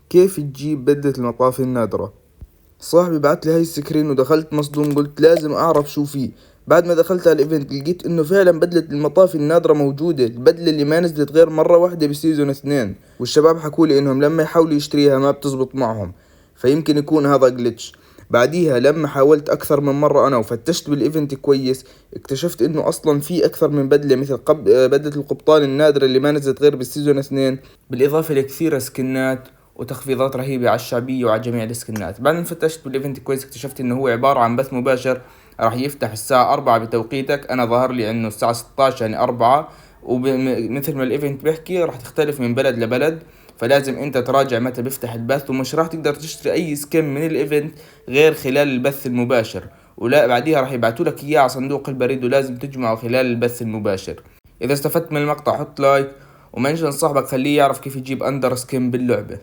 كيف تجيب بدلة المطافي النادرة؟ صاحبي بعت لي هاي السكرين ودخلت مصدوم، قلت لازم اعرف شو فيه. بعد ما دخلت على الايفنت لقيت انه فعلا بدلة المطافي النادرة موجودة، البدلة اللي ما نزلت غير مرة واحدة بسيزون 2، والشباب حكوا لي انهم لما يحاولوا يشتريها ما بتزبط معهم، فيمكن يكون هذا جلتش. بعديها لما حاولت اكثر من مرة انا وفتشت بالايفنت كويس، اكتشفت انه اصلا في اكثر من بدلة، مثل بدلة القبطان النادرة اللي ما نزلت غير بالسيزون 2، بالاضافة لكثير سكنات وتخفيضات رهيبة على الشعبية وعلى جميع السكنات. بعد ما فتشت بالايفنت كويس اكتشفت انه هو عبارة عن بث مباشر راح يفتح الساعة 4 بتوقيتك، انا ظهر لي انه الساعة 16 يعني 4. ومثل ما الايفنت بيحكي راح تختلف من بلد لبلد، فلازم انت تراجع متى بيفتح البث، ومش راح تقدر تشتري اي سكن من الايفنت غير خلال البث المباشر، ولا بعديها راح يبعتوا لك اياه على صندوق البريد ولازم تجمعه خلال البث المباشر. اذا استفدت من المقطع حط لايك ومنشن صاحبك، خليه يعرف كيف يجيب اندر سكين باللعبة.